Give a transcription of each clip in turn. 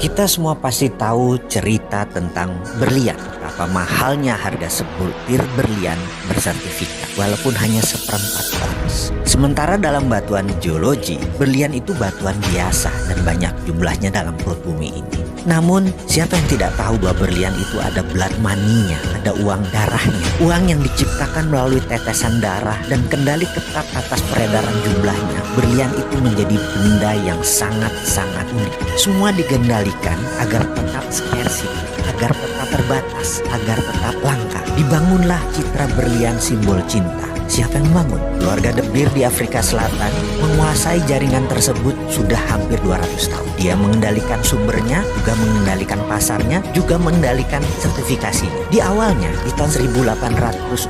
Kita semua pasti tahu cerita tentang berlian. Betapa mahalnya harga sebutir berlian bersertifikat, walaupun hanya seperempat ons. Sementara dalam batuan geologi, berlian itu batuan biasa dan banyak jumlahnya dalam perut bumi ini. Namun, siapa yang tidak tahu bahwa berlian itu ada blood money-nya, ada uang darahnya. Uang yang diciptakan melalui tetesan darah dan kendali ketat atas peredaran jumlahnya. Berlian itu menjadi benda yang sangat-sangat unik. Semua digendalikan agar tetap scarcity, agar tetap terbatas, agar tetap langka. Dibangunlah citra berlian simbol cinta. Siapa yang membangun? Keluarga De Beer di Afrika Selatan menguasai jaringan tersebut sudah hampir 200 tahun. Dia mengendalikan sumbernya, juga mengendalikan pasarnya, juga mengendalikan sertifikasinya. Di awalnya, di tahun 1800,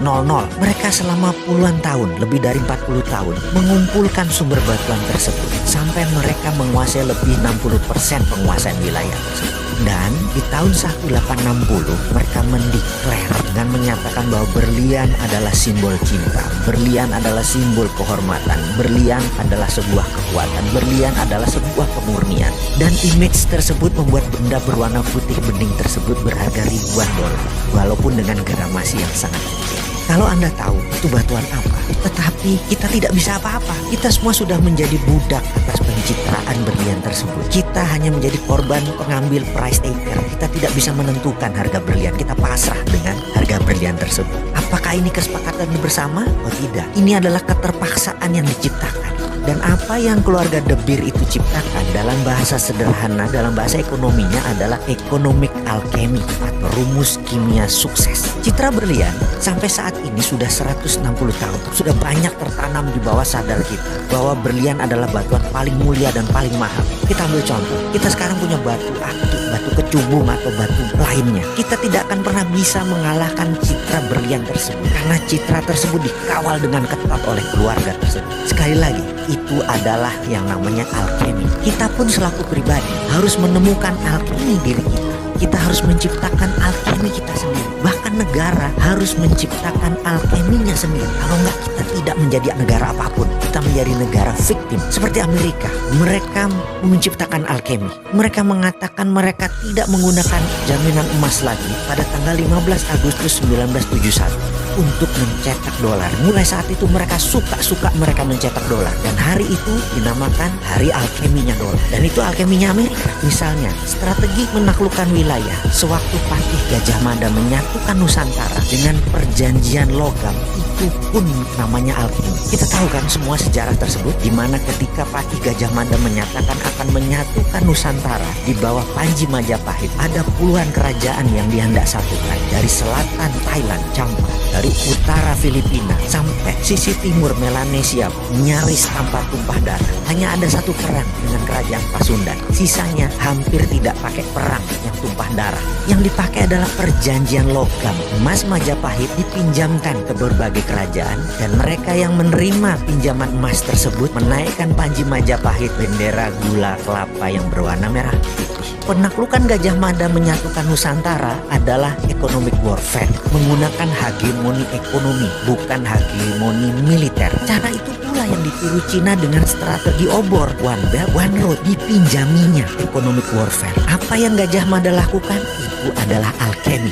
mereka selama puluhan tahun, lebih dari 40 tahun, mengumpulkan sumber batuan tersebut. Sampai mereka menguasai lebih 60% penguasaan wilayah tersebut. Dan di tahun 1860 mereka mendeklar dengan menyatakan bahwa berlian adalah simbol cinta, berlian adalah simbol kehormatan, berlian adalah sebuah kekuatan, berlian adalah sebuah kemurnian. Dan image tersebut membuat benda berwarna putih bening tersebut berharga ribuan dolar, walaupun dengan gramasi yang sangat kecil. Kalau Anda tahu itu batuan apa, tetapi kita tidak bisa apa-apa. Kita semua sudah menjadi budak atas pencitraan berlian tersebut. Kita hanya menjadi korban pengambil price taker. Kita tidak bisa menentukan harga berlian. Kita pasrah dengan harga berlian tersebut. Apakah ini kesepakatan bersama? Oh tidak. Ini adalah keterpaksaan yang diciptakan. Dan apa yang keluarga De Beer itu ciptakan dalam bahasa sederhana, dalam bahasa ekonominya adalah economic alchemy atau rumus kimia sukses. Citra berlian sampai saat ini sudah 160 tahun, sudah banyak tertanam di bawah sadar kita bahwa berlian adalah batuan paling mulia dan paling mahal. Kita ambil contoh, kita sekarang punya batu akik, batu kecubung atau batu lainnya. Kita tidak akan pernah bisa mengalahkan citra berlian tersebut karena citra tersebut dikawal dengan ketat oleh keluarga tersebut. Sekali lagi, itu adalah yang namanya alkemi. Kita pun selaku pribadi harus menemukan alkemi diri kita. Kita harus menciptakan alkemi kita sendiri. Bahkan negara harus menciptakan alkeminya sendiri. Kalau enggak, kita tidak menjadi negara apapun. Kita menjadi negara victim. Seperti Amerika. Mereka menciptakan alkemi. Mereka mengatakan mereka tidak menggunakan jaminan emas lagi pada tanggal 15 Agustus 1971 untuk mencetak dolar. Mulai saat itu mereka suka mereka mencetak dolar. Dan hari itu dinamakan hari alkeminya dolar. Dan itu alkeminya Amerika. Misalnya, strategi menaklukkan wilayah sewaktu Patih Gajah Mada menyatukan Nusantara dengan perjanjian logam, itu pun namanya alkemi. Kita tahu kan semua sejarah tersebut, di mana ketika Patih Gajah Mada menyatakan akan menyatukan Nusantara di bawah Panji Majapahit, ada puluhan kerajaan yang dihendak satukan, dari selatan Thailand Champa, dari utara Filipina sampai sisi timur Melanesia, nyaris tanpa tumpah darah. Hanya ada satu perang dengan kerajaan Pasundan. Sisanya hampir tidak pakai perang yang tumpah darah. Yang dipakai adalah perjanjian logam. Emas Majapahit dipinjamkan ke berbagai kerajaan, dan mereka yang menerima pinjaman emas tersebut menaikkan Panji Majapahit bendera gula kelapa yang berwarna merah putih. Penaklukan Gajah Mada menyatukan Nusantara adalah economic warfare, menggunakan hegemoni ekonomi, bukan hegemoni militer. Cara itu pula yang ditiru Cina dengan strategi obor, one belt, one road, dipinjaminya economic warfare. Apa yang Gajah Mada lakukan? Itu adalah alkemi.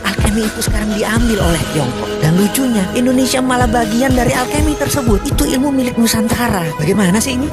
Alkemi itu sekarang diambil oleh Tiongkok. Dan lucunya, Indonesia malah bagian dari alkemi tersebut. Itu ilmu milik Nusantara. Bagaimana sih ini?